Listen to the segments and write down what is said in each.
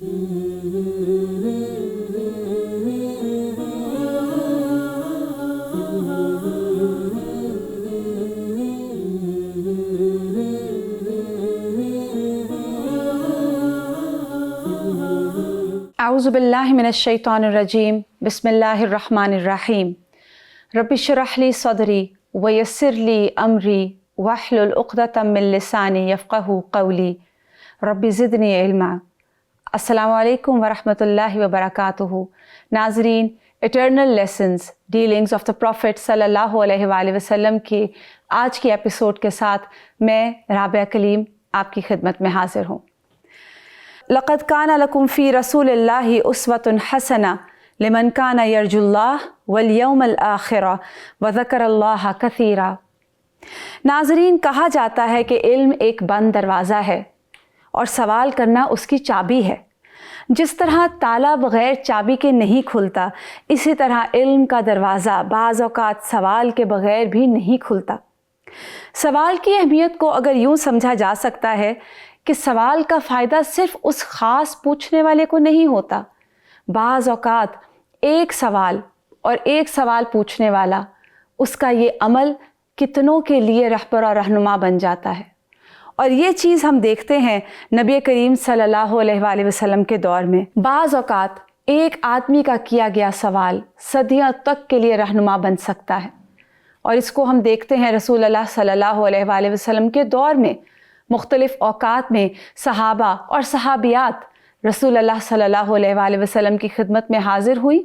اعوذ باللہ من الشیطان الرجیم بسم اللہ الرحمن الرحیم رب اشرح لی صدری ویسر لی امری واحلل عقدۃ من لسانی یفقہوا قولی رب زدنی علما۔ السلام علیکم ورحمۃ اللہ وبرکاتہ۔ ناظرین، eternal lessons dealings of the prophet صلی اللہ علیہ وآلہ وسلم کے آج کے ایپیسوڈ کے ساتھ میں رابعہ کلیم آپ کی خدمت میں حاضر ہوں۔ لقد کان لکم فی رسول اللہ اسوۃ حسنہ لمن کان یرجو اللہ والیوم الآخر وذکر اللہ کثیرا۔ ناظرین، کہا جاتا ہے کہ علم ایک بند دروازہ ہے اور سوال کرنا اس کی چابی ہے۔ جس طرح تالا بغیر چابی کے نہیں کھلتا، اسی طرح علم کا دروازہ بعض اوقات سوال کے بغیر بھی نہیں کھلتا۔ سوال کی اہمیت کو اگر یوں سمجھا جا سکتا ہے کہ سوال کا فائدہ صرف اس خاص پوچھنے والے کو نہیں ہوتا۔ بعض اوقات ایک سوال اور ایک سوال پوچھنے والا، اس کا یہ عمل کتنوں کے لیے رہبر اور رہنما بن جاتا ہے۔ اور یہ چیز ہم دیکھتے ہیں نبی کریم صلی اللہ علیہ وآلہ وسلم کے دور میں۔ بعض اوقات ایک آدمی کا کیا گیا سوال صدیوں تک کے لیے رہنما بن سکتا ہے، اور اس کو ہم دیکھتے ہیں رسول اللہ صلی اللہ علیہ وآلہ وسلم کے دور میں۔ مختلف اوقات میں صحابہ اور صحابیات رسول اللہ صلی اللہ علیہ وآلہ وسلم کی خدمت میں حاضر ہوئی،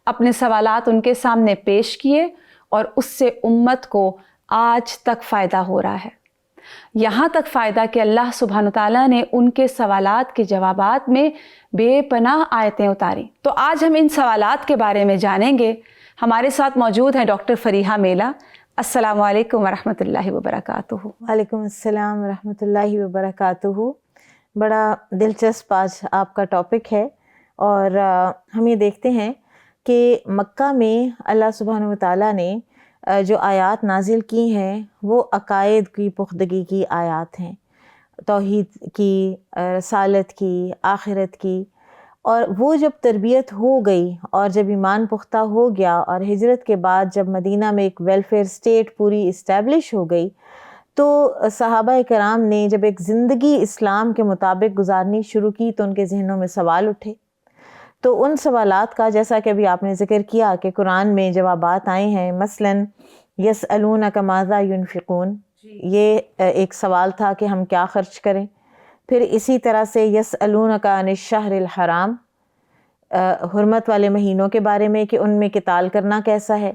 اپنے سوالات ان کے سامنے پیش کیے، اور اس سے امت کو آج تک فائدہ ہو رہا ہے۔ یہاں تک فائدہ کہ اللہ سبحانہ تعالیٰ نے ان کے سوالات کے جوابات میں بے پناہ آیتیں اتاری۔ تو آج ہم ان سوالات کے بارے میں جانیں گے۔ ہمارے ساتھ موجود ہیں ڈاکٹر فریحہ میلہ۔ السلام علیکم ورحمۃ اللہ وبرکاتہ۔ وعلیکم السلام ورحمۃ اللہ وبرکاتہ۔ بڑا دلچسپ آج آپ کا ٹاپک ہے، اور ہم یہ دیکھتے ہیں کہ مکہ میں اللہ سبحانہ وتعالیٰ نے جو آیات نازل کی ہیں وہ عقائد کی پختگی کی آیات ہیں، توحید کی، رسالت کی، آخرت کی۔ اور وہ جب تربیت ہو گئی اور جب ایمان پختہ ہو گیا، اور ہجرت کے بعد جب مدینہ میں ایک ویلفیئر اسٹیٹ پوری اسٹیبلش ہو گئی، تو صحابہ کرام نے جب ایک زندگی اسلام کے مطابق گزارنی شروع کی تو ان کے ذہنوں میں سوال اٹھے۔ تو ان سوالات کا، جیسا کہ ابھی آپ نے ذکر کیا کہ قرآن میں جوابات آئے ہیں، مثلاً یسألونک ماذا ینفقون، یہ ایک سوال تھا کہ ہم کیا خرچ کریں۔ پھر اسی طرح سے یسألونک عن الشہر الحرام، حرمت والے مہینوں کے بارے میں کہ ان میں قتال کرنا کیسا ہے۔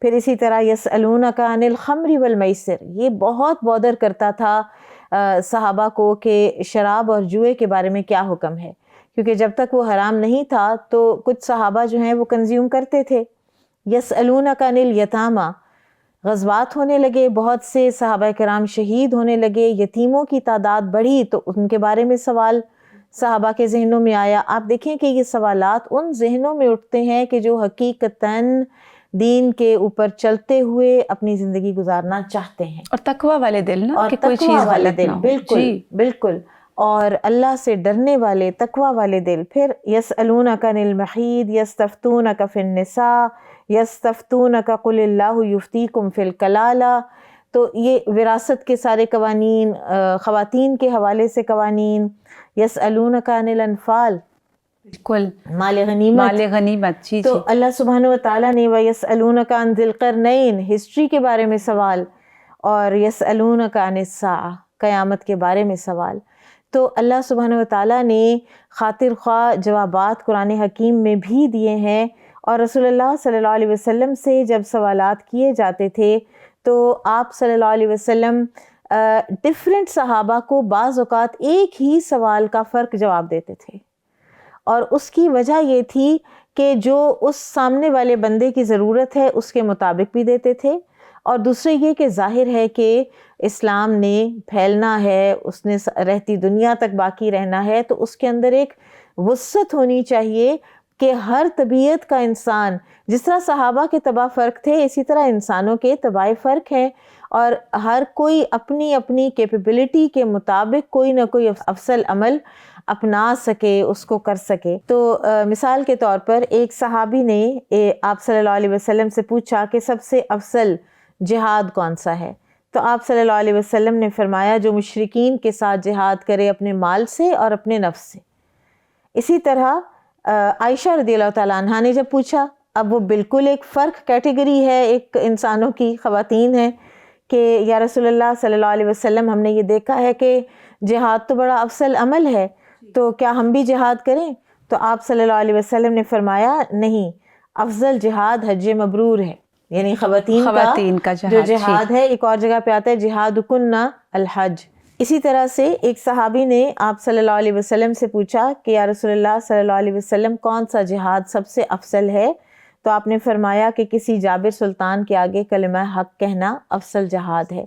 پھر اسی طرح یسألونک عن الخمر والمیسر، یہ بہت بودر کرتا تھا صحابہ کو کہ شراب اور جوئے کے بارے میں کیا حکم ہے، کیونکہ جب تک وہ حرام نہیں تھا تو کچھ صحابہ جو ہیں وہ کنزیوم کرتے تھے۔ یسألونک عن الیتامی، غزوات ہونے لگے، بہت سے صحابہ کرام شہید ہونے لگے، یتیموں کی تعداد بڑھی تو ان کے بارے میں سوال صحابہ کے ذہنوں میں آیا۔ آپ دیکھیں کہ یہ سوالات ان ذہنوں میں اٹھتے ہیں کہ جو حقیقتاً دین کے اوپر چلتے ہوئے اپنی زندگی گزارنا چاہتے ہیں، اور تقوی والے دل نا، اور کہ کوئی تقوی چیز والے غلط دل، نہ ہو۔ بالکل بالکل، اور اللہ سے ڈرنے والے، تقوی والے دل۔ پھر یسألونک عن المحیض یستفتونک فی النساء یستفتونک قل اللہ یفتیکم فی الکلالہ، تو یہ وراثت کے سارے قوانین، خواتین کے حوالے سے قوانین۔ یسألونک عن الانفال، بالکل، مال غنیمت، مال غنیمت، جی تو جی۔ اللہ سبحانہ وتعالیٰ نے وَيَسْأَلُونَكَ عَنْ ذِي الْقَرْنَيْنِ، ہسٹری کے بارے میں سوال، اور یسألونک عن الساعہ، قیامت کے بارے میں سوال۔ تو اللہ سبحانہ وتعالیٰ نے خاطر خواہ جوابات قرآن حکیم میں بھی دیے ہیں، اور رسول اللہ صلی اللہ علیہ وسلم سے جب سوالات کیے جاتے تھے تو آپ صلی اللہ علیہ وسلم ڈفرینٹ صحابہ کو بعض اوقات ایک ہی سوال کا فرق جواب دیتے تھے، اور اس کی وجہ یہ تھی کہ جو اس سامنے والے بندے کی ضرورت ہے اس کے مطابق بھی دیتے تھے، اور دوسرے یہ کہ ظاہر ہے کہ اسلام نے پھیلنا ہے، اس نے رہتی دنیا تک باقی رہنا ہے، تو اس کے اندر ایک وسعت ہونی چاہیے کہ ہر طبیعت کا انسان، جس طرح صحابہ کے طبع فرق تھے اسی طرح انسانوں کے طبع فرق ہیں، اور ہر کوئی اپنی اپنی کیپیبلٹی کے مطابق کوئی نہ کوئی افضل عمل اپنا سکے، اس کو کر سکے۔ تو مثال کے طور پر ایک صحابی نے آپ صلی اللہ علیہ وسلم سے پوچھا کہ سب سے افضل جہاد کون سا ہے؟ تو آپ صلی اللہ علیہ وسلم نے فرمایا جو مشرکین کے ساتھ جہاد کرے اپنے مال سے اور اپنے نفس سے۔ اسی طرح عائشہ رضی اللہ تعالیٰ عنہ نے جب پوچھا، اب وہ بالکل ایک فرق کیٹیگری ہے ایک انسانوں کی، خواتین ہیں، کہ یا رسول اللہ صلی اللہ علیہ وسلم ہم نے یہ دیکھا ہے کہ جہاد تو بڑا افضل عمل ہے، تو کیا ہم بھی جہاد کریں؟ تو آپ صلی اللہ علیہ وسلم نے فرمایا نہیں، افضل جہاد حج مبرور ہے، یعنی خواتین کا جو جہاد ہے۔ ایک اور جگہ پہ آتا ہے جہاد کننا الحج۔ اسی طرح سے ایک صحابی نے آپ صلی اللہ علیہ وسلم سے پوچھا کہ یا رسول اللہ صلی اللہ علیہ وسلم کون سا جہاد سب سے افضل ہے؟ تو آپ نے فرمایا کہ کسی جابر سلطان کے آگے کلمہ حق کہنا افضل جہاد ہے۔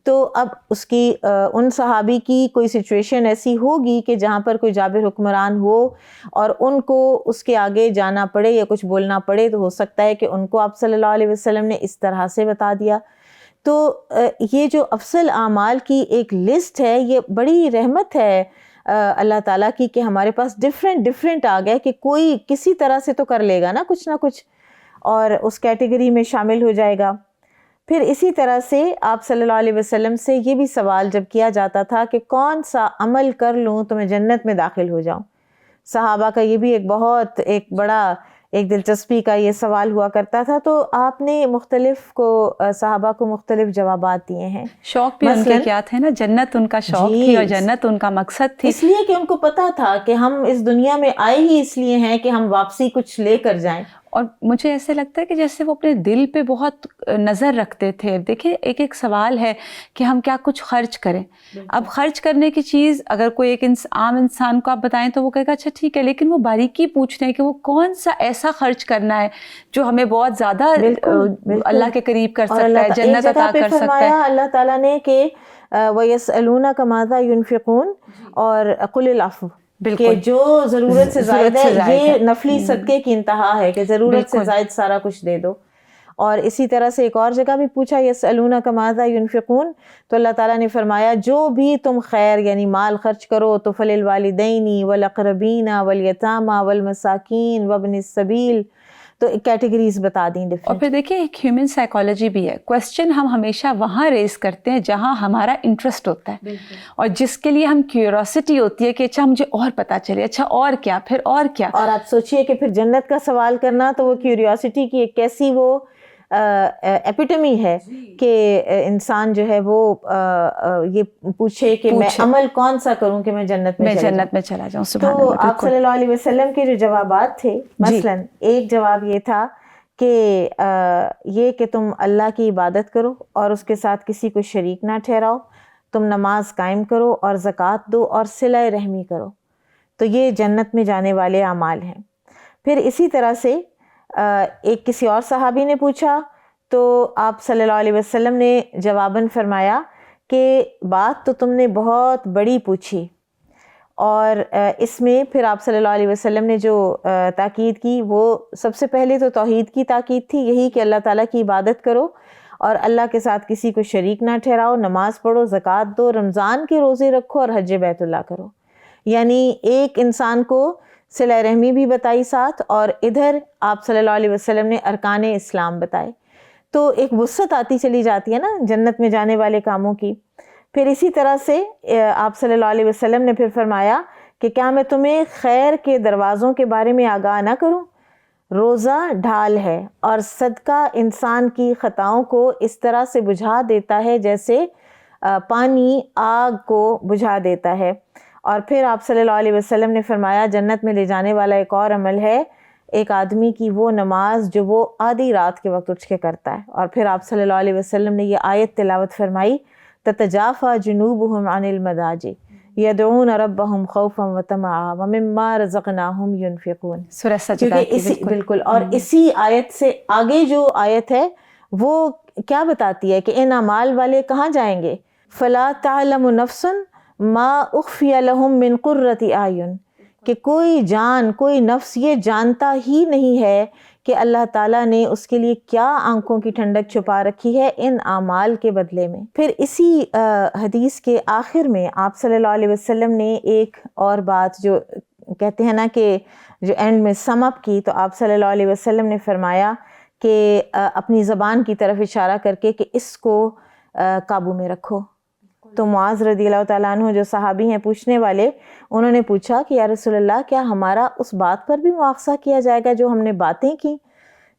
تو اب اس کی ان صحابی کی کوئی سچویشن ایسی ہوگی کہ جہاں پر کوئی جابر حکمران ہو اور ان کو اس کے آگے جانا پڑے یا کچھ بولنا پڑے، تو ہو سکتا ہے کہ ان کو آپ صلی اللہ علیہ وسلم نے اس طرح سے بتا دیا۔ تو یہ جو افضل اعمال کی ایک لسٹ ہے، یہ بڑی رحمت ہے اللہ تعالیٰ کی کہ ہمارے پاس ڈفرینٹ آ گئے کہ کوئی کسی طرح سے تو کر لے گا نا کچھ اور اس کیٹیگری میں شامل ہو جائے گا۔ پھر اسی طرح سے آپ صلی اللہ علیہ وسلم سے یہ بھی سوال جب کیا جاتا تھا کہ کون سا عمل کر لوں تو میں جنت میں داخل ہو جاؤں، صحابہ کا یہ بھی ایک بڑا دلچسپی کا یہ سوال ہوا کرتا تھا۔ تو آپ نے صحابہ کو مختلف جوابات دیے ہیں۔ شوق بھی ان کے کیا تھے نا، جنت ان کا شوق تھی اور جنت ان کا مقصد تھی، اس لیے کہ ان کو پتا تھا کہ ہم اس دنیا میں آئے ہی اس لیے ہیں کہ ہم واپسی کچھ لے کر جائیں۔ اور مجھے ایسے لگتا ہے کہ جیسے وہ اپنے دل پہ بہت نظر رکھتے تھے۔ دیکھیں ایک سوال ہے کہ ہم کیا کچھ خرچ کریں۔ اب خرچ کرنے کی چیز اگر کوئی ایک عام انسان کو آپ بتائیں تو وہ کہے گا اچھا ٹھیک ہے، لیکن وہ باریکی پوچھتے ہیں کہ وہ کون سا ایسا خرچ کرنا ہے جو ہمیں بہت زیادہ اللہ کے قریب کر سکتا ہے، جنت عطا کر سکتا ہے۔ اللہ تعالیٰ نے کہ وَيَسْأَلُونَكَ مَاذَا يُنْفِقُونَ اور قُلِ الْعَفْوَ، کہ جو ضرورت سے زائد ہے، یہ نفلی صدقے کی انتہا ہے کہ ضرورت سے زائد سارا کچھ دے دو۔ اور اسی طرح سے ایک اور جگہ بھی پوچھا یسألونک ماذا ينفقون، تو اللہ تعالیٰ نے فرمایا جو بھی تم خیر یعنی مال خرچ کرو تو فللوالدین والاقربین والیتامى والمساکین وابن السبیل، تو کیٹیگریز بتا دیں ڈفرینٹ۔ اور پھر دیکھیں ایک ہیومن سائیکالوجی بھی ہے، کویسچن ہم ہمیشہ وہاں ریز کرتے ہیں جہاں ہمارا انٹرسٹ ہوتا ہے اور جس کے لیے ہم کیوریوسٹی ہوتی ہے کہ اچھا مجھے اور پتہ چلے، اچھا اور کیا، پھر اور کیا۔ اور آپ سوچئے کہ پھر جنت کا سوال کرنا تو وہ کیوریوسٹی کی ایک کیسی وہ ایپیٹمی ہے کہ انسان جو ہے وہ یہ پوچھے کہ میں عمل کون سا کروں کہ میں جنت میں چلا جاؤں۔ سبحان تو اللہ۔ آپ صلی اللہ علیہ وسلم کے جو جوابات تھے، مثلا ایک جواب یہ تھا کہ یہ کہ تم اللہ کی عبادت کرو اور اس کے ساتھ کسی کو شریک نہ ٹھہراؤ، تم نماز قائم کرو اور زکوٰۃ دو اور صلہ رحمی کرو، تو یہ جنت میں جانے والے اعمال ہیں۔ پھر اسی طرح سے ایک کسی اور صحابی نے پوچھا تو آپ صلی اللہ علیہ وسلم نے جواباً فرمایا کہ بات تو تم نے بہت بڑی پوچھی، اور اس میں پھر آپ صلی اللہ علیہ وسلم نے جو تاکید کی وہ سب سے پہلے تو توحید کی تاکید تھی، یہی کہ اللہ تعالیٰ کی عبادت کرو اور اللہ کے ساتھ کسی کو شریک نہ ٹھہراؤ، نماز پڑھو، زکوٰۃ دو، رمضان کے روزے رکھو اور حج بیت اللہ کرو۔ یعنی ایک انسان کو صلہ رحمی بھی بتائی ساتھ، اور ادھر آپ صلی اللہ علیہ وسلم نے ارکان اسلام بتائے، تو ایک وسعت آتی چلی جاتی ہے نا جنت میں جانے والے کاموں کی۔ پھر اسی طرح سے آپ صلی اللہ علیہ وسلم نے پھر فرمایا کہ کیا میں تمہیں خیر کے دروازوں کے بارے میں آگاہ نہ کروں؟ روزہ ڈھال ہے اور صدقہ انسان کی خطاؤں کو اس طرح سے بجھا دیتا ہے جیسے پانی آگ کو بجھا دیتا ہے۔ اور پھر آپ صلی اللہ علیہ وسلم نے فرمایا جنت میں لے جانے والا ایک اور عمل ہے ایک آدمی کی وہ نماز جو وہ آدھی رات کے وقت اٹھ کے کرتا ہے۔ اور پھر آپ صلی اللہ علیہ وسلم نے یہ آیت تلاوت فرمائی تتجافى جنوبهم عن المضاجع يدعون ربهم خوفا وطمعا ومما رزقناهم ينفقون، سورہ سجدہ کی بالکل۔ اور اسی آیت سے آگے جو آیت ہے وہ کیا بتاتی ہے کہ ان اعمال والے کہاں جائیں گے؟ فلا تعلم نفس ما اخفی لهم من قرۃ اعین، کہ کوئی جان کوئی نفس یہ جانتا ہی نہیں ہے کہ اللہ تعالیٰ نے اس کے لیے کیا آنکھوں کی ٹھنڈک چھپا رکھی ہے ان اعمال کے بدلے میں۔ پھر اسی حدیث کے آخر میں آپ صلی اللہ علیہ وسلم نے ایک اور بات جو کہتے ہیں نا کہ جو اینڈ میں سم اپ کی، تو آپ صلی اللہ علیہ وسلم نے فرمایا کہ اپنی زبان کی طرف اشارہ کر کے کہ اس کو قابو میں رکھو۔ تو معاذ رضی اللہ تعالیٰ عنہ جو صحابی ہیں پوچھنے والے، انہوں نے پوچھا کہ یا رسول اللہ کیا ہمارا اس بات پر بھی مواخذہ کیا جائے گا جو ہم نے باتیں کی؟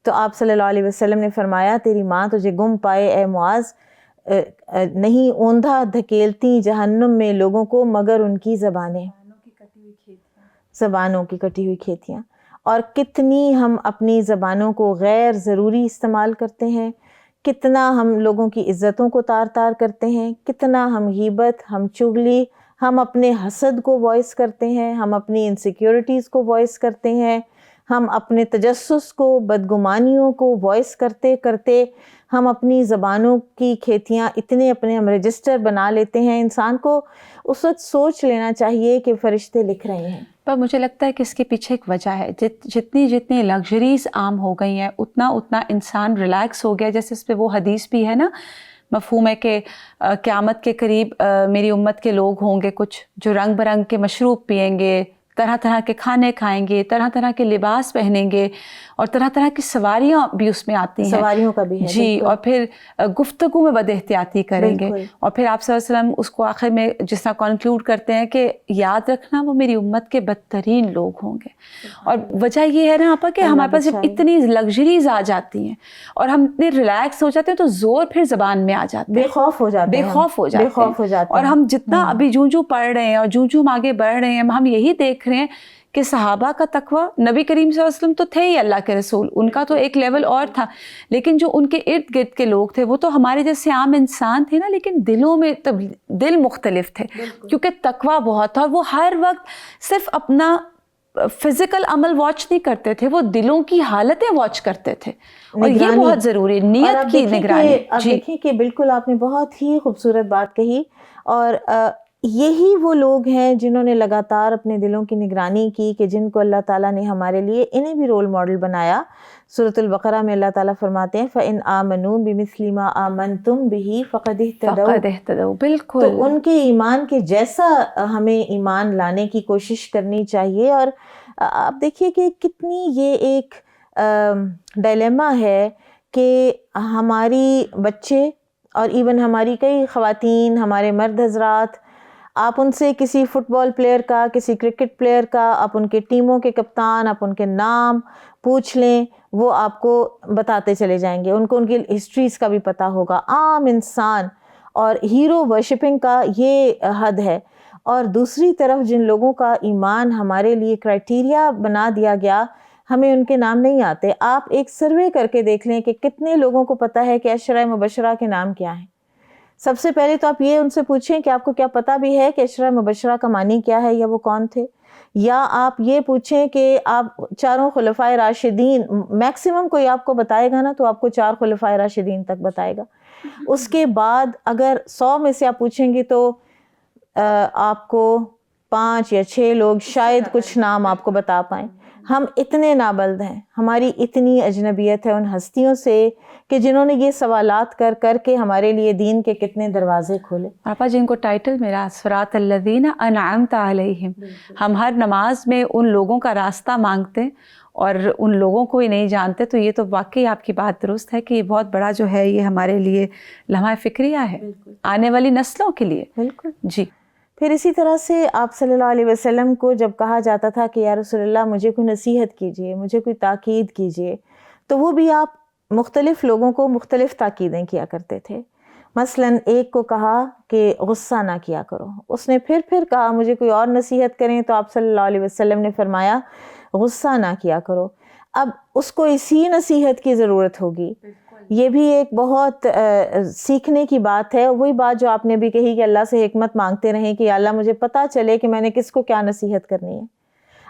تو آپ صلی اللہ علیہ وسلم نے فرمایا تیری ماں تجھے گم پائے اے معاذ، نہیں اوندھا دھکیلتی جہنم میں لوگوں کو مگر ان کی زبانیں، زبانوں کی کٹی ہوئی کھیتیاں۔ اور کتنی ہم اپنی زبانوں کو غیر ضروری استعمال کرتے ہیں، کتنا ہم لوگوں کی عزتوں کو تار تار کرتے ہیں، کتنا ہم غیبت، ہم چغلی، ہم اپنے حسد کو وائس کرتے ہیں، ہم اپنی انسیکیورٹیز کو وائس کرتے ہیں، ہم اپنے تجسس کو، بدگمانیوں کو وائس کرتے کرتے ہم اپنی زبانوں کی کھیتیاں اتنے اپنے ہم رجسٹر بنا لیتے ہیں۔ انسان کو اس وقت سوچ لینا چاہیے کہ فرشتے لکھ رہے ہیں۔ پر مجھے لگتا ہے کہ اس کے پیچھے ایک وجہ ہے، جتنی لگژریز عام ہو گئی ہیں اتنا انسان ریلیکس ہو گیا۔ جیسے اس پہ وہ حدیث بھی ہے نا، مفہوم ہے کہ قیامت کے قریب میری امت کے لوگ ہوں گے کچھ جو رنگ برنگ کے مشروب پئیں گے، طرح طرح کے کھانے کھائیں گے، طرح طرح کے لباس پہنیں گے، اور طرح طرح کی سواریاں بھی اس میں آتی ہیں، سواریوں کا بھی ہے جی، اور پھر گفتگو میں بد احتیاطی کریں گے، اور پھر آپ صلی اللہ علیہ وسلم اس کو آخر میں جس طرح کنکلوڈ کرتے ہیں کہ یاد رکھنا وہ میری امت کے بدترین لوگ ہوں گے۔ اور وجہ یہ ہے نا آپا کہ ہمارے پاس جب اتنی لگژریز آ جاتی ہیں اور ہم اتنے ریلیکس ہو جاتے ہیں تو زور پھر زبان میں آ جاتا ہے، بے خوف ہو جاتے ہیں، اور ہم جتنا ابھی جوں پڑھ رہے ہیں اور جوں ہم آگے بڑھ رہے ہیں، ہم یہی دیکھ رہے ہیں کہ صحابہ کا تقویٰ، نبی کریم صلی اللہ علیہ وسلم تو تھے ہی اللہ کے رسول، ان کا تو ایک لیول اور تھا، لیکن جو ان کے ارد گرد کے لوگ تھے وہ تو ہمارے جیسے عام انسان تھے نا، لیکن دلوں میں دل مختلف تھے، کیونکہ تقویٰ بہت تھا، اور وہ ہر وقت صرف اپنا فزیکل عمل واچ نہیں کرتے تھے، وہ دلوں کی حالتیں واچ کرتے تھے، اور یہ بہت ضروری ہے، نیت کی نگرانی۔ اب دیکھیں کہ بالکل آپ نے بہت ہی خوبصورت بات کہی، اور یہی وہ لوگ ہیں جنہوں نے لگاتار اپنے دلوں کی نگرانی کی، کہ جن کو اللہ تعالیٰ نے ہمارے لیے انہیں بھی رول ماڈل بنایا۔ سورۃ البقرہ میں اللہ تعالیٰ فرماتے ہیں فَإِنْ آمَنُوا بِمِثْلِ مَا آمَنْتُمْ بِهِ فَقَدِ اهْتَدَوْا، بالکل، تو ان کے ایمان کے جیسا ہمیں ایمان لانے کی کوشش کرنی چاہیے۔ اور آپ دیکھیے کہ کتنی یہ ایک ڈائلیما ہے کہ ہماری بچے اور ایون ہماری کئی خواتین، ہمارے مرد حضرات، آپ ان سے کسی فٹ بال پلیئر کا، کسی کرکٹ پلیئر کا، آپ ان کے ٹیموں کے کپتان، آپ ان کے نام پوچھ لیں، وہ آپ کو بتاتے چلے جائیں گے، ان کو ان کی ہسٹریز کا بھی پتہ ہوگا۔ عام انسان اور ہیرو ورشپنگ کا یہ حد ہے۔ اور دوسری طرف جن لوگوں کا ایمان ہمارے لیے کرائٹیریا بنا دیا گیا، ہمیں ان کے نام نہیں آتے۔ آپ ایک سروے کر کے دیکھ لیں کہ کتنے لوگوں کو پتہ ہے کہ عشرہ مبشرہ کے نام کیا ہیں۔ سب سے پہلے تو آپ یہ ان سے پوچھیں کہ آپ کو کیا پتہ بھی ہے کہ عشرہ مبشرہ کا معنی کیا ہے، یا وہ کون تھے؟ یا آپ یہ پوچھیں کہ آپ چاروں خلفائے راشدین، میکسیمم کوئی آپ کو بتائے گا نا تو آپ کو 4 خلفائے راشدین تک بتائے گا۔ اس کے بعد اگر 100 میں سے آپ پوچھیں گے تو آپ کو 5 یا 6 لوگ شاید کچھ نام آپ کو بتا پائیں۔ ہم اتنے نابلد ہیں، ہماری اتنی اجنبیت ہے ان ہستیوں سے کہ جنہوں نے یہ سوالات کر کر کے ہمارے لیے دین کے کتنے دروازے کھولے۔ آپا جن کو ٹائٹل میرا صراط الذین انعمت علیہم، ہم ہر نماز میں ان لوگوں کا راستہ مانگتے اور ان لوگوں کو ہی نہیں جانتے، تو یہ تو واقعی آپ کی بات درست ہے کہ یہ بہت بڑا جو ہے یہ ہمارے لیے لمحہ فکریہ ہے آنے والی نسلوں کے لیے۔ بالکل جی۔ پھر اسی طرح سے آپ صلی اللہ علیہ وسلم کو جب کہا جاتا تھا کہ یا رسول اللہ مجھے کوئی نصیحت کیجئے، مجھے کوئی تاکید کیجئے، تو وہ بھی آپ مختلف لوگوں کو مختلف تاکیدیں کیا کرتے تھے۔ مثلاً ایک کو کہا کہ غصہ نہ کیا کرو، اس نے پھر کہا مجھے کوئی اور نصیحت کریں تو آپ صلی اللہ علیہ وسلم نے فرمایا غصہ نہ کیا کرو۔ اب اس کو اسی نصیحت کی ضرورت ہوگی، یہ بھی ایک بہت سیکھنے کی بات ہے۔ وہی بات جو آپ نے بھی کہی کہ اللہ سے حکمت مانگتے رہیں کہ یا اللہ مجھے پتہ چلے کہ میں نے کس کو کیا نصیحت کرنی ہے۔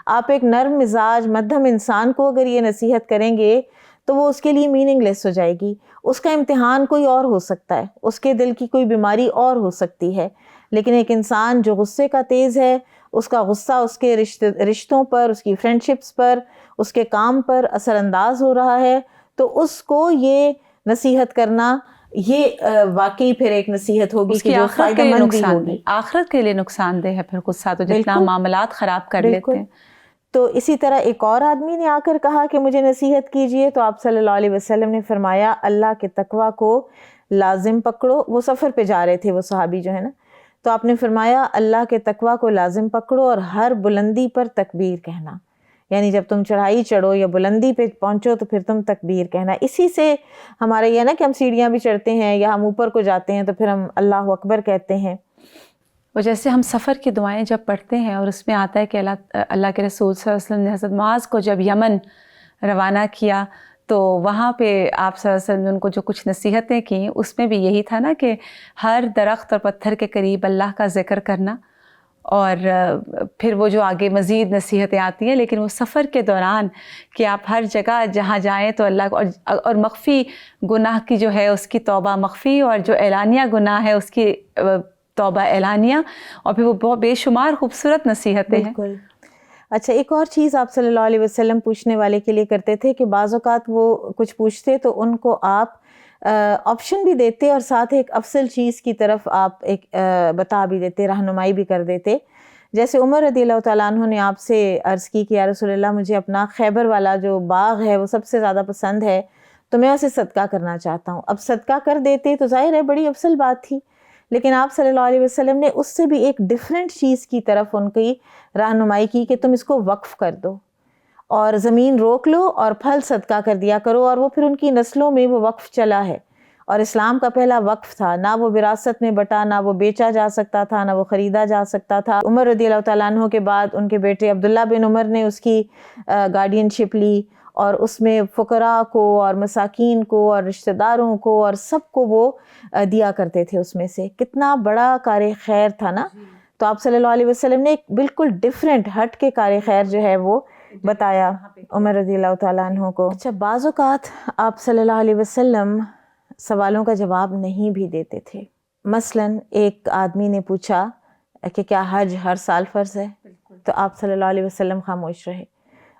آپ ایک نرم مزاج مدھم انسان کو اگر یہ نصیحت کریں گے تو وہ اس کے لیے میننگ لیس ہو جائے گی، اس کا امتحان کوئی اور ہو سکتا ہے، اس کے دل کی کوئی بیماری اور ہو سکتی ہے۔ لیکن ایک انسان جو غصے کا تیز ہے اس کا غصہ اس کے رشتوں پر، اس کی فرینڈشپس پر، اس کے کام پر اثر انداز ہو رہا ہے، تو اس کو یہ نصیحت کرنا یہ واقعی پھر ایک نصیحت ہوگی کہ جو فائدہ مند بھی ہوگی، آخرت کے لیے نقصان دہ ہے پھر غصہ تو جتنا معاملات خراب کر لیتے ہیں۔ تو اسی طرح ایک اور آدمی نے آ کر کہا کہ مجھے نصیحت کیجئے، تو آپ صلی اللہ علیہ وسلم نے فرمایا اللہ کے تقویٰ کو لازم پکڑو۔ وہ سفر پہ جا رہے تھے وہ صحابی جو ہے نا، تو آپ نے فرمایا اللہ کے تقویٰ کو لازم پکڑو اور ہر بلندی پر تکبیر کہنا، یعنی جب تم چڑھائی چڑھو یا بلندی پہ پہنچو تو پھر تم تکبیر کہنا۔ اسی سے ہمارے یہ نا کہ ہم سیڑھیاں بھی چڑھتے ہیں یا ہم اوپر کو جاتے ہیں تو پھر ہم اللہ اکبر کہتے ہیں۔ اور جیسے ہم سفر کی دعائیں جب پڑھتے ہیں اور اس میں آتا ہے کہ اللہ کے رسول صلی اللہ علیہ وسلم نے حضرت معاذ کو جب یمن روانہ کیا تو وہاں پہ آپ صلی اللہ علیہ وسلم نے ان کو جو کچھ نصیحتیں کیں اس میں بھی یہی تھا نا کہ ہر درخت اور پتھر کے قریب اللہ کا ذکر کرنا، اور پھر وہ جو آگے مزید نصیحتیں آتی ہیں، لیکن وہ سفر کے دوران کہ آپ ہر جگہ جہاں جائیں تو اللہ کو اور مخفی گناہ کی جو ہے اس کی توبہ مخفی، اور جو اعلانیہ گناہ ہے اس کی توبہ اعلانیہ، اور پھر وہ بہت بے شمار خوبصورت نصیحتیں ہیں۔ بالکل۔ اچھا، ایک اور چیز آپ صلی اللہ علیہ وسلم پوچھنے والے کے لیے کرتے تھے کہ بعض اوقات وہ کچھ پوچھتے تو ان کو آپ آپشن بھی دیتے اور ساتھ ایک افضل چیز کی طرف آپ ایک بتا بھی دیتے، رہنمائی بھی کر دیتے۔ جیسے عمر رضی اللہ تعالیٰ عنہ نے آپ سے عرض کی کہ یا رسول اللہ مجھے اپنا خیبر والا جو باغ ہے وہ سب سے زیادہ پسند ہے، تو میں اسے صدقہ کرنا چاہتا ہوں۔ اب صدقہ کر دیتے تو ظاہر ہے بڑی افضل بات تھی، لیکن آپ صلی اللہ علیہ وسلم نے اس سے بھی ایک ڈیفرنٹ چیز کی طرف ان کی رہنمائی کی کہ تم اس کو وقف کر دو اور زمین روک لو اور پھل صدقہ کر دیا کرو، اور وہ پھر ان کی نسلوں میں وہ وقف چلا ہے، اور اسلام کا پہلا وقف تھا، نہ وہ وراثت میں بٹا، نہ وہ بیچا جا سکتا تھا، نہ وہ خریدا جا سکتا تھا۔ عمر رضی اللہ تعالیٰ عنہ کے بعد ان کے بیٹے عبداللہ بن عمر نے اس کی گارڈین شپ لی، اور اس میں فقراء کو اور مساکین کو اور رشتہ داروں کو اور سب کو وہ دیا کرتے تھے۔ اس میں سے کتنا بڑا کار خیر تھا نا۔ تو آپ صلی اللہ علیہ وسلم نے ایک بالکل ڈیفرنٹ ہٹ کے کار خیر جو ہے وہ بتایا عمر رضی اللہ تعالیٰ عنہ کو۔ اچھا، بعض اوقات آپ صلی اللہ علیہ وسلم سوالوں کا جواب نہیں بھی دیتے تھے۔ مثلاً ایک آدمی نے پوچھا کہ کیا حج ہر سال فرض ہے، تو آپ صلی اللہ علیہ وسلم خاموش رہے۔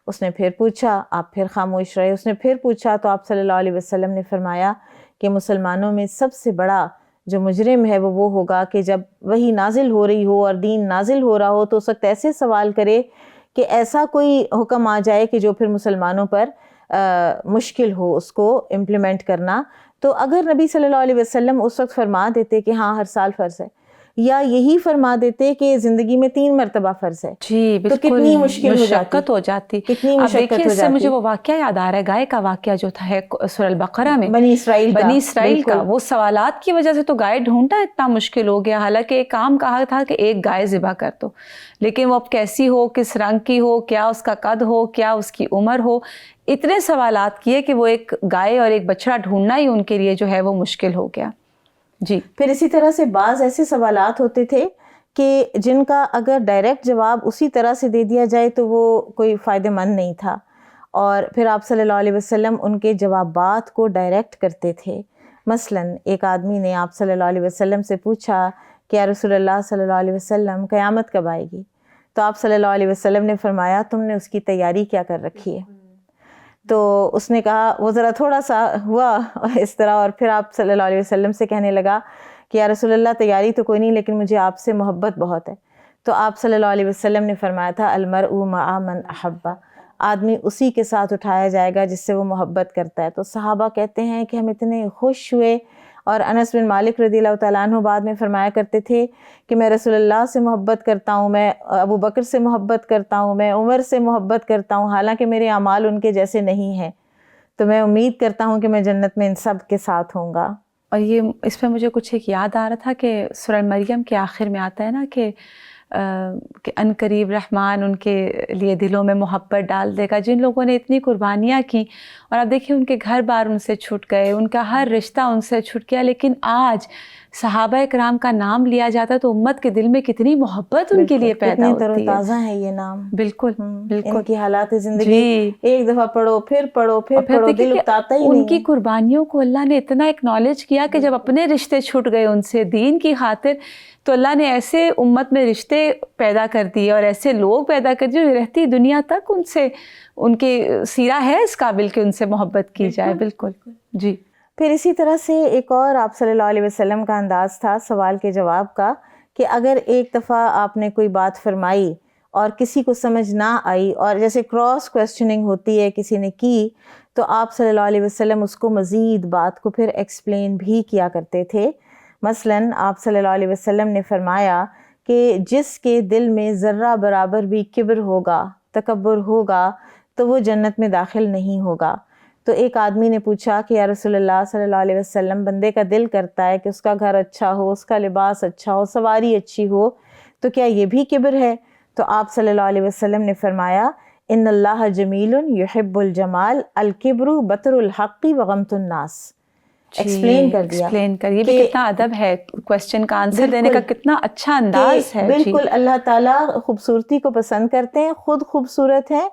اس نے پھر پوچھا، آپ پھر خاموش رہے۔ اس نے پھر پوچھا تو آپ صلی اللہ علیہ وسلم نے فرمایا کہ مسلمانوں میں سب سے بڑا جو مجرم ہے وہ ہوگا کہ جب وحی نازل ہو رہی ہو اور دین نازل ہو رہا ہو تو اس وقت ایسے سوال کرے کہ ایسا کوئی حکم آ جائے کہ جو پھر مسلمانوں پر مشکل ہو اس کو امپلیمنٹ کرنا۔ تو اگر نبی صلی اللہ علیہ وسلم اس وقت فرما دیتے کہ ہاں ہر سال فرض ہے، یا یہی فرما دیتے کہ زندگی میں 3 مرتبہ فرض ہے، جی تو کتنی مشکل مشقت ہو جاتی۔ کتنی اب مشقت دیکھیے ہو اس سے جاتی۔ مجھے وہ واقعہ یاد آ رہا ہے، گائے کا واقعہ جو تھا سورہ البقرہ میں، بنی اسرائیل کا وہ سوالات کی وجہ سے تو گائے ڈھونڈنا اتنا مشکل ہو گیا، حالانکہ ایک کام کہا تھا کہ ایک گائے ذبح کر دو، لیکن وہ اب کیسی ہو، کس رنگ کی ہو، کیا اس کا قد ہو، کیا اس کی عمر ہو، اتنے سوالات کیے کہ وہ ایک گائے اور ایک بچڑا ڈھونڈنا ہی ان کے لیے جو ہے وہ مشکل ہو گیا۔ جی، پھر اسی طرح سے بعض ایسے سوالات ہوتے تھے کہ جن کا اگر ڈائریکٹ جواب اسی طرح سے دے دیا جائے تو وہ کوئی فائدہ مند نہیں تھا، اور پھر آپ صلی اللہ علیہ وسلم ان کے جوابات کو ڈائریکٹ کرتے تھے۔ مثلاً ایک آدمی نے آپ صلی اللہ علیہ وسلم سے پوچھا کہ یا رسول اللہ صلی اللہ علیہ وسلم قیامت کب آئے گی؟ تو آپ صلی اللہ علیہ وسلم نے فرمایا تم نے اس کی تیاری کیا کر رکھی ہے؟ تو اس نے کہا، وہ ذرا تھوڑا سا ہوا اس طرح، اور پھر آپ صلی اللہ علیہ وسلم سے کہنے لگا کہ یا رسول اللہ تیاری تو کوئی نہیں، لیکن مجھے آپ سے محبت بہت ہے۔ تو آپ صلی اللہ علیہ وسلم نے فرمایا تھا المرء مع من احب، آدمی اسی کے ساتھ اٹھایا جائے گا جس سے وہ محبت کرتا ہے۔ تو صحابہ کہتے ہیں کہ ہم اتنے خوش ہوئے، اور انس بن مالک رضی اللہ تعالیٰ عنہ بعد میں فرمایا کرتے تھے کہ میں رسول اللہ سے محبت کرتا ہوں، میں ابو بکر سے محبت کرتا ہوں، میں عمر سے محبت کرتا ہوں، حالانکہ میرے اعمال ان کے جیسے نہیں ہیں، تو میں امید کرتا ہوں کہ میں جنت میں ان سب کے ساتھ ہوں گا۔ اور یہ اس پہ مجھے کچھ ایک یاد آ رہا تھا کہ سورہ مریم کے آخر میں آتا ہے نا کہ ان قریب رحمان ان کے لیے دلوں میں محبت ڈال دے گا، جن لوگوں نے اتنی قربانیاں کی، اور اب دیکھیے ان کے گھر بار ان سے چھوٹ گئے، ان کا ہر رشتہ ان سے چھوٹ گیا، لیکن آج صحابہ اکرام کا نام لیا جاتا ہے تو امت کے دل میں کتنی محبت ان کے لیے پیدا ہوتی ہے. کتنے تر و تازہ ہے یہ نام. بالکل بالکل. ان کی حالات زندگی ایک دفعہ پڑھو پھر پڑھو پھر پڑھو, دل اکتاتا ہی نہیں. ان کی قربانیوں کو اللہ نے اتنا اکنالج کیا کہ جب اپنے رشتے چھوٹ گئے ان سے دین کی خاطر, تو اللہ نے ایسے امت میں رشتے پیدا کر دیے اور ایسے لوگ پیدا کر دیے جو رہتی دنیا تک ان سے, ان کی سیرہ ہے اس قابل کہ ان سے محبت کی جائے. بالکل جی. پھر اسی طرح سے ایک اور آپ صلی اللہ علیہ وسلم کا انداز تھا سوال کے جواب کا, کہ اگر ایک دفعہ آپ نے کوئی بات فرمائی اور کسی کو سمجھ نہ آئی, اور جیسے کراس کویسچننگ ہوتی ہے کسی نے کی, تو آپ صلی اللہ علیہ وسلم اس کو مزید بات کو پھر ایکسپلین بھی کیا کرتے تھے. مثلاً آپ صلی اللہ علیہ وسلم نے فرمایا کہ جس کے دل میں ذرہ برابر بھی کبر ہوگا, تکبر ہوگا, تو وہ جنت میں داخل نہیں ہوگا. تو ایک آدمی نے پوچھا کہ یا رسول اللہ صلی اللہ علیہ وسلم, بندے کا دل کرتا ہے کہ اس کا گھر اچھا ہو, اس کا لباس اچھا ہو, سواری اچھی ہو, تو کیا یہ بھی کبر ہے؟ تو آپ صلی اللہ علیہ وسلم نے فرمایا ان اللہ جمیل یحب الجمال الکبر بطر الحق وغمط الناس. ایکسپلین کر دیا. ایکسپلین کر, یہ بھی کتنا ادب ہے, کویسچن کا آنسر دینے کا کتنا اچھا انداز ہے. بالکل اللہ تعالیٰ خوبصورتی کو پسند کرتے ہیں, خود خوبصورت ہیں,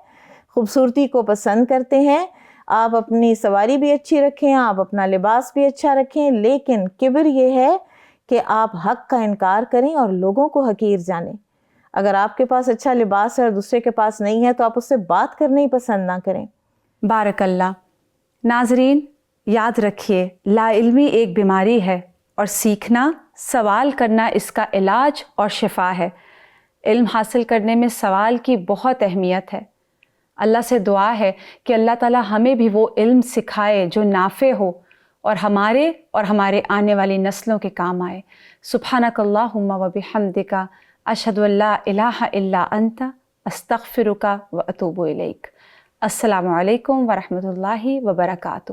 خوبصورتی کو پسند کرتے ہیں. آپ اپنی سواری بھی اچھی رکھیں, آپ اپنا لباس بھی اچھا رکھیں, لیکن کبر یہ ہے کہ آپ حق کا انکار کریں اور لوگوں کو حقیر جانیں. اگر آپ کے پاس اچھا لباس ہے اور دوسرے کے پاس نہیں ہے تو آپ اس سے بات کرنا ہی پسند نہ کریں. بارک اللہ. ناظرین یاد رکھیے, لا علمی ایک بیماری ہے اور سیکھنا, سوال کرنا اس کا علاج اور شفا ہے. علم حاصل کرنے میں سوال کی بہت اہمیت ہے. اللہ سے دعا ہے کہ اللہ تعالیٰ ہمیں بھی وہ علم سکھائے جو نافع ہو اور ہمارے آنے والی نسلوں کے کام آئے. سبحانک اللہم و بحمدک, اشہد ان لا الہ الا انت, استغفرک و اتوب الیک. السلام علیکم ورحمۃ اللہ وبرکاتہ.